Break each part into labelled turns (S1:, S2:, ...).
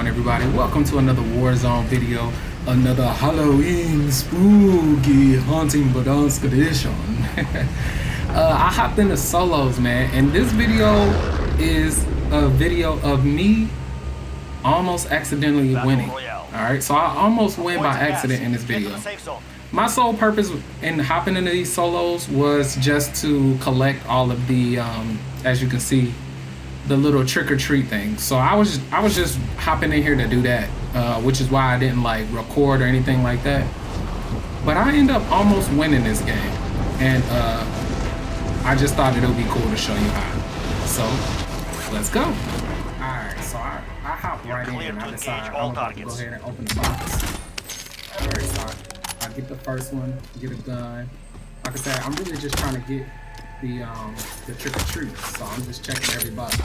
S1: on, everybody? Welcome to another Warzone video, another Halloween spooky haunting Badonsk edition. I hopped into solos, man, and this video is a video of me almost accidentally winning. Alright, so I almost win by accident in this video. My sole purpose in hopping into these solos was just to collect all of the, as you can see, the little trick-or-treat thing. So I was just hopping in here to do that, which is why I didn't like record or anything like that. But I ended up almost winning this game, and I just thought it would be cool to show you how. So let's go. Alright, so I hop right in and I decide I'm going to go ahead and open the box. Alright, so I get the first one, get a gun. Like I said, I'm really just trying to get the trick-or-treat, so I'm just checking every box.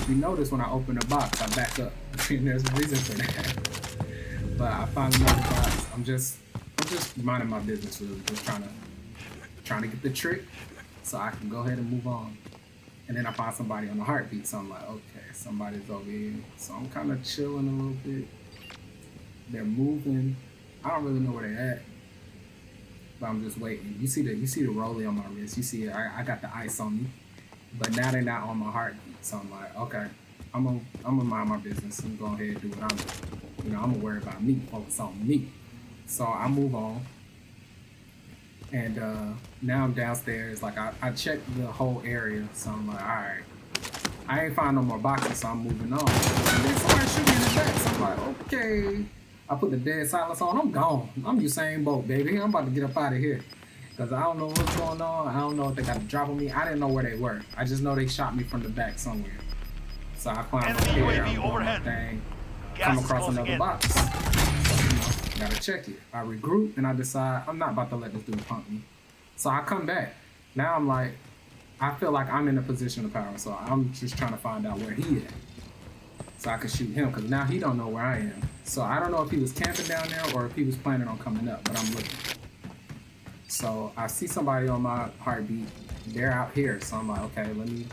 S1: If you notice, when I open the box, I back up. There's a reason for that. But I find another box. I'm just minding my business, really. Just trying to get the trick, so I can go ahead and move on. And then I find somebody on the heartbeat, so I'm like, okay, somebody's over here. So I'm kind of chilling a little bit. They're moving. I don't really know where they're at, but I'm just waiting. You see the rollie on my wrist. You see it. I got the ice on me, but now they're not on my heartbeat. So I'm like, okay, I'm gonna mind my business and go ahead and do what I'm doing. You know, I'm gonna worry about me, focus on me. So I move on, and now I'm downstairs. Like I checked the whole area, so I'm like, all right, I ain't find no more boxes, so I'm moving on. And then somebody shoot me in the back, so I'm like, okay. I put the dead silence on. I'm gone. I'm Usain Bolt, baby. I'm about to get up out of here. Because I don't know what's going on. I don't know if they got a drop on me. I didn't know where they were. I just know they shot me from the back somewhere. So I climb up here. I'm doing my thing. Come across another box. So, you know, gotta check it. I regroup and I decide I'm not about to let this dude pump me. So I come back. Now I'm like, I feel like I'm in a position of power. So I'm just trying to find out where he at, so I could shoot him, because now he don't know where I am. So I don't know if he was camping down there or if he was planning on coming up, but I'm looking. So I see somebody on my heartbeat. They're out here, so I'm like, okay, let me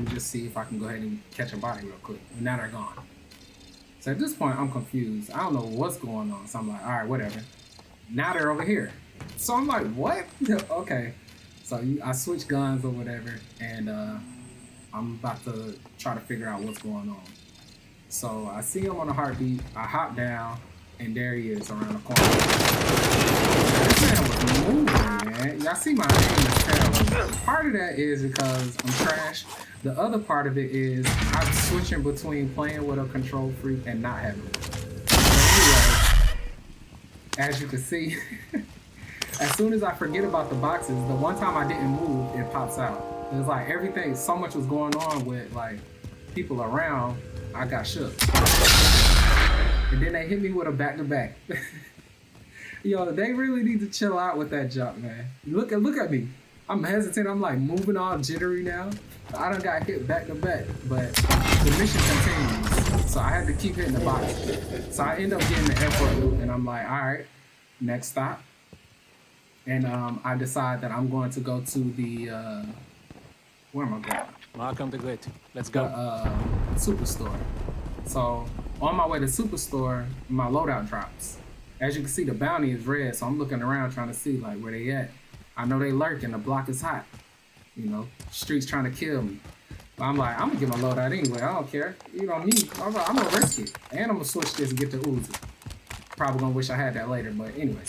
S1: just see if I can go ahead and catch a body real quick. And now they're gone. So at this point, I'm confused. I don't know what's going on. So I'm like, all right, whatever. Now they're over here. So I'm like, what? Okay. So I switch guns or whatever, and I'm about to try to figure out what's going on. So I see him on the heartbeat, I hop down, and there he is around the corner. This man was moving, man. Y'all see my aim is terrible. Part of that is because I'm trash. The other part of it is I'm switching between playing with a control freak and not having it. So anyway, as you can see, as soon as I forget about the boxes, the one time I didn't move, it pops out. It's like everything, so much was going on with like people around, I got shook. And then they hit me with a back-to-back. Yo, they really need to chill out with that jump, man. Look at me. I'm hesitant. I'm like moving all jittery now. I done got hit back-to-back, but the mission continues. So I had to keep hitting the box. So I end up getting the airport loop, and I'm like, all right, next stop. And I decide that I'm going to go to the, where am I going?
S2: Welcome to Great. Let's go.
S1: Superstore. So on my way to Superstore, my loadout drops. As you can see, the bounty is red, so I'm looking around trying to see like where they at. I know they lurking. The block is hot. You know, streets trying to kill me. But I'm like, I'm gonna get my loadout anyway. I don't care. You know me. I'm gonna risk it, and I'm gonna switch this and get the Uzi. Probably gonna wish I had that later, but anyways,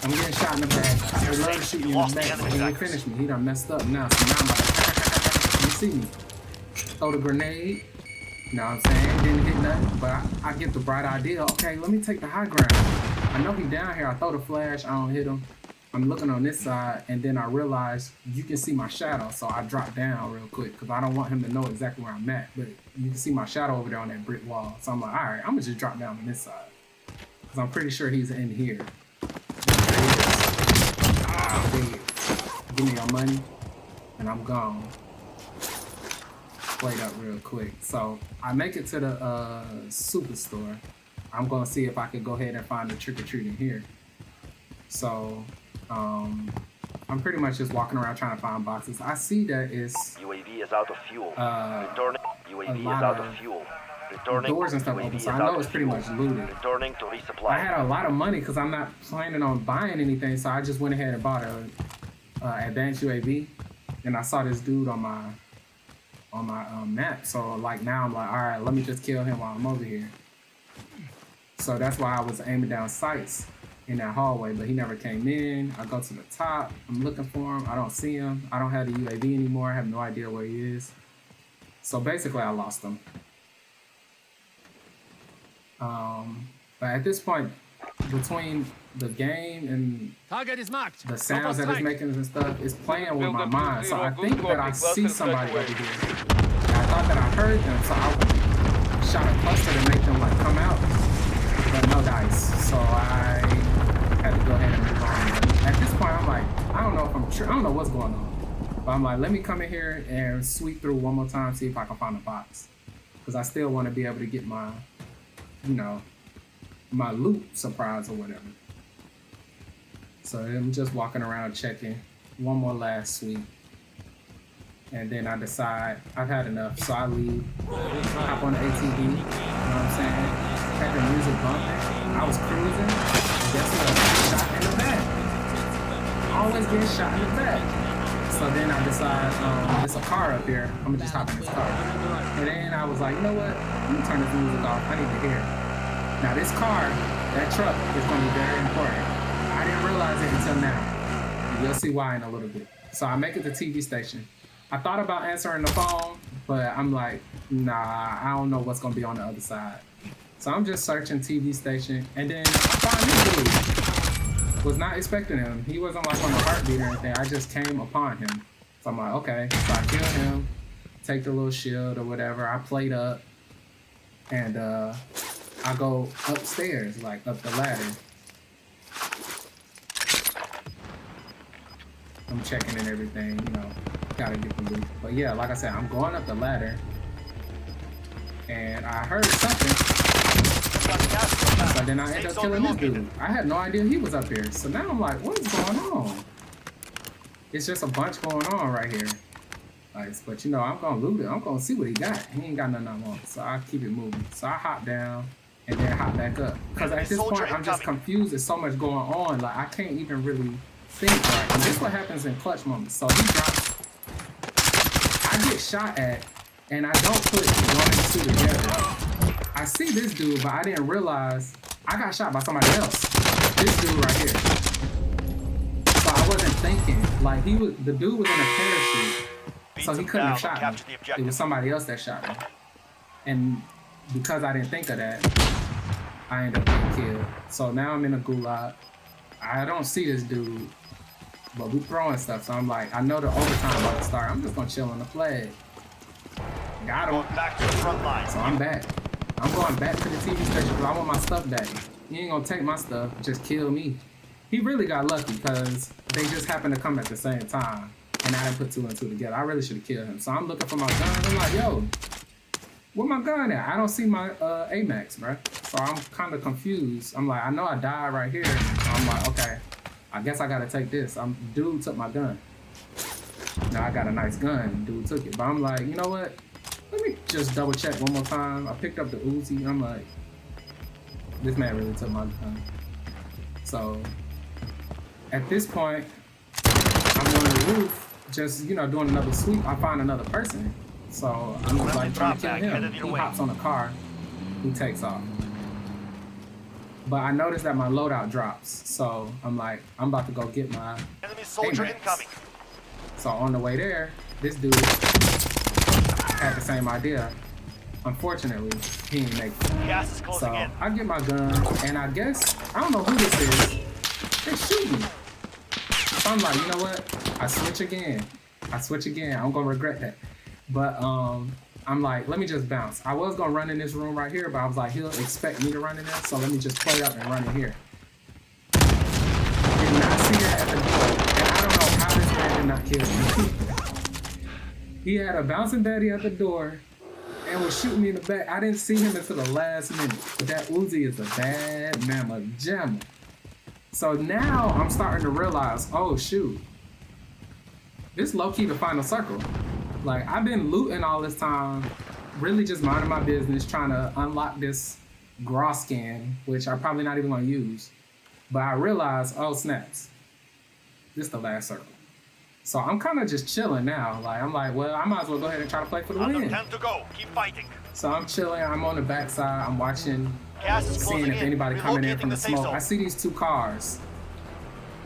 S1: I'm getting shot in the back. They love to shoot me in the back, but he didn't finish me. He done messed up now. So now I'm like, you see me. Throw the grenade. You know what I'm saying? Didn't hit nothing, but I get the bright idea. Okay, let me take the high ground. I know he down here. I throw the flash. I don't hit him. I'm looking on this side, and then I realize you can see my shadow, so I drop down real quick because I don't want him to know exactly where I'm at. But you can see my shadow over there on that brick wall. So I'm like, all right, I'm gonna just drop down on this side because I'm pretty sure he's in here. Give me your money, and I'm gone. Played up real quick. So I make it to the Superstore. I'm gonna see if I can go ahead and find the trick-or-treat in here. So I'm pretty much just walking around trying to find boxes. I see that it's
S3: UAV is out of fuel.
S1: UAV
S3: is out of fuel.
S1: doors and stuff open, so I know it's pretty much looted.
S3: Returning to resupply.
S1: I had a lot of money because I'm not planning on buying anything, so I just went ahead and bought a advanced UAV, and I saw this dude on my map. So like now I'm like, all right, let me just kill him while I'm over here. So that's why I was aiming down sights in that hallway, but he never came in. I go to the top, I'm looking for him, I don't see him. I don't have the UAV anymore, I have no idea where he is. So basically I lost him. But at this point, between the game and
S2: Target is marked.
S1: the sounds that it's making and stuff, it's playing with my mind. So I think that I see somebody over here. And I thought that I heard them, so I shot a cluster to make them like come out, but no dice. So I had to go ahead and move on. At this point, I'm like, I don't know if I'm true. I don't know what's going on. But I'm like, let me come in here and sweep through one more time, see if I can find a box. Because I still want to be able to get my, you know, my loot surprise or whatever. So I'm just walking around checking. One more last sweep. And then I decide I've had enough. So I leave, hop on the ATV, you know what I'm saying? Had the music bumping. I was cruising. And guess what? Shot in the back. Always getting shot in the back. So then I decide, it's a car up here. I'm gonna just hop in this car. And then I was like, you know what? Let me turn this music off. I need to hear it. Now this car, that truck, is gonna be very important. I didn't realize it until now. You'll see why in a little bit. So I make it to the TV station. I thought about answering the phone, but I'm like, nah, I don't know what's gonna be on the other side. So I'm just searching TV station, and then I find this dude. Was not expecting him. He wasn't like on a heartbeat or anything. I just came upon him. So I'm like, okay. So I kill him, take the little shield or whatever. I plate up, and I go upstairs, like up the ladder. I'm checking and everything, you know, gotta get the loot. But yeah, like I said, I'm going up the ladder, and I heard something. So then I end up killing this dude. I had no idea he was up here. So now I'm like, what is going on? It's just a bunch going on right here. Like, but you know, I'm gonna loot it. I'm gonna see what he got. He ain't got nothing I want, so I keep it moving. So I hop down and then hop back up. Cause at this point, I'm just confused. There's so much going on. Like I can't even really think right. And this is what happens in clutch moments. So he drops. I get shot at, and I don't put one and two together. I see this dude, but I didn't realize I got shot by somebody else. This dude right here. So I wasn't thinking. Like the dude was in a parachute, so he couldn't have shot me. It was somebody else that shot me. And because I didn't think of that, I ended up getting killed. So now I'm in a gulag. I don't see this dude, but we throwing stuff. So I'm like, I know the overtime about to start. I'm just gonna chill on the flag. Got him.
S3: Back to the front line.
S1: So I'm back. I'm going back to the TV station because I want my stuff back. He ain't gonna take my stuff, just kill me. He really got lucky because they just happened to come at the same time, and I didn't put two and two together. I really should have killed him. So I'm looking for my gun. I'm like, yo, where my gun at? I don't see my AMAX, bro. So I'm kind of confused. I'm like, I know I died right here. So I'm like, okay, I guess I gotta take this. Dude took my gun. Now I got a nice gun. Dude took it, but I'm like, you know what? Let me just double check one more time. I picked up the Uzi. I'm like, this man really took my gun. So at this point, I'm on the roof, just, you know, doing another sweep. I find another person. So I'm just like trying to kill him. He hops on the car. He takes off. But I noticed that my loadout drops. So I'm like, I'm about to go get my
S3: Enemy soldier incoming.
S1: So on the way there, this dude had the same idea. Unfortunately, he didn't make it.
S3: Gas is closing in.
S1: I get my gun, and I guess, I don't know who this is. They shoot me. So I'm like, you know what? I switch again. I'm gonna regret that. But I'm like, let me just bounce. I was gonna run in this room right here, but I was like, he'll expect me to run in there, so let me just play up and run in here. Did not see that at the door, and I don't know how this man did not kill me. He had a bouncing daddy at the door and was shooting me in the back. I didn't see him until the last minute. But that Uzi is a bad mamma jamma. So now I'm starting to realize, oh shoot, this low-key the final circle. Like I've been looting all this time really just minding my business, trying to unlock this Gross scan, which I'm probably not even gonna use. But I realized, oh snaps, this is the last circle. So I'm kind of just chilling now. Like I'm like, well, I might as well go ahead and try to play for the
S3: Under
S1: win.
S3: 10 to go. Keep fighting.
S1: So I'm chilling. I'm on the backside. I'm watching,
S3: Gas is
S1: seeing
S3: closing
S1: if
S3: in.
S1: anybody coming in
S3: Relocating
S1: from the
S3: the safe
S1: smoke.
S3: zone.
S1: I see these 2 cars.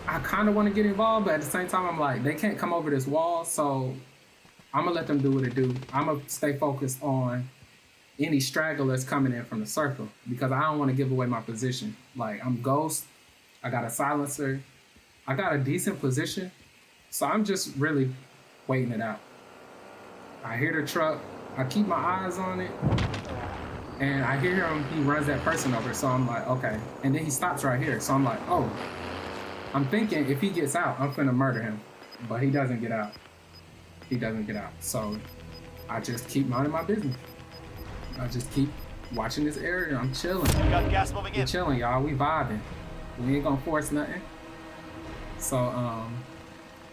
S1: I kind of want to get involved, but at the same time, I'm like, they can't come over this wall, so I'm gonna let them do what they do. I'm gonna stay focused on any stragglers coming in from the circle because I don't want to give away my position. Like I'm Ghost. I got a silencer. I got a decent position, so I'm just really waiting it out. I hear the truck. I keep my eyes on it, and I hear him. He runs that person over, so I'm like, okay. And then he stops right here, so I'm like, oh. I'm thinking if he gets out, I'm finna murder him, but he doesn't get out. He doesn't get out, so I just keep minding my business. I just keep watching this area. I'm chilling.
S3: We got gas moving
S1: We
S3: in.
S1: chilling, y'all. We vibing. We ain't gonna force nothing. So,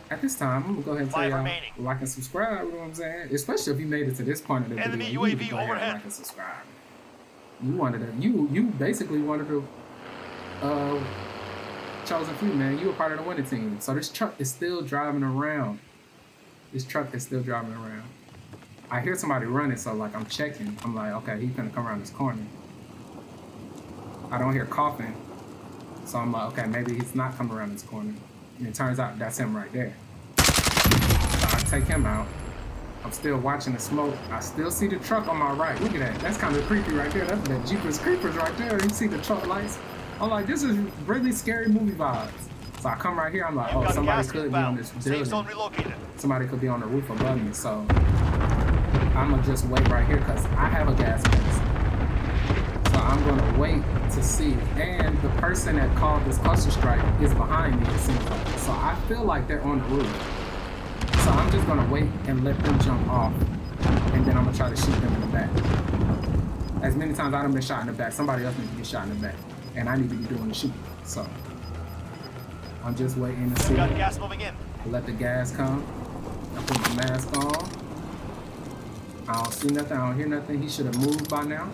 S1: at this time, I'm gonna go ahead and tell
S3: 5
S1: y'all
S3: remaining.
S1: like and subscribe. You know what I'm saying? Especially if you made it to this point of the
S3: Enemy
S1: video, you need to
S3: UAV
S1: go ahead and
S3: overhead.
S1: like and subscribe. You wanted to. You basically wanted to. Chosen few, man. You were part of the winning team. So this truck is still driving around. This truck is still driving around. I hear somebody running, so like I'm checking. I'm like, okay, he's gonna come around this corner. I don't hear coughing. So I'm like, okay, maybe he's not coming around this corner. And it turns out that's him right there. So I take him out. I'm still watching the smoke. I still see the truck on my right. Look at that. That's kind of creepy right there. That's that Jeepers Creepers right there. You see the truck lights? I'm like, this is really scary movie vibes. So I come right here. I'm like,
S3: You've
S1: oh,
S3: got
S1: somebody
S3: gas
S1: could be on
S3: inbound.
S1: this
S3: Safe zone
S1: building.
S3: relocated.
S1: Somebody could be on the roof above me. So I'm going to just wait right here because I have a gas mask. So I'm going to wait to see. And the person that called this cluster strike is behind me, it seems like. So I feel like they're on the roof. So I'm just going to wait and let them jump off. And then I'm going to try to shoot them in the back. As many times I've been shot in the back, somebody else needs to get shot in the back. And I need to be doing the shooting. So I'm just waiting to see.
S3: We got gas moving in.
S1: Let the gas come. I put my mask on. I don't see nothing. I don't hear nothing. He should have moved by now.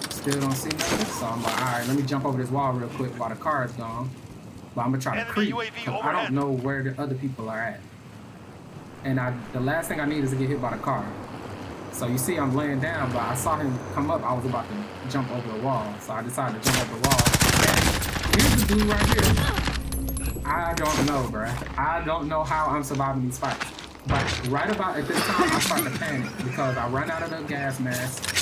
S1: Still don't see nothing. So I'm like, all right, let me jump over this wall real quick while the car is gone. But I'm going to try to
S3: Enemy
S1: creep.
S3: UAV
S1: 'Cause I
S3: overhead.
S1: don't know where the other people are at. And the last thing I need is to get hit by the car. So you see I'm laying down, but I saw him come up. I was about to jump over the wall. So I decided to jump over the wall. And here's the dude right here. I don't know, bruh. I don't know how I'm surviving these fights. But right about at this time, I start to panic because I run out of the gas mask.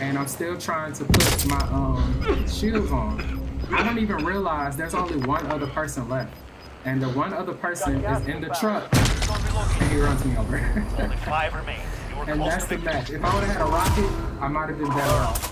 S1: And I'm still trying to put my shields on. I don't even realize there's only one other person left. And the one other person is in the truck.
S3: Safe zone
S1: And
S3: relocated.
S1: he runs me over.
S3: Only 5 remain. You were
S1: And
S3: close
S1: that's
S3: to
S1: the
S3: victory.
S1: match. If I would have had a rocket, I might have been better off.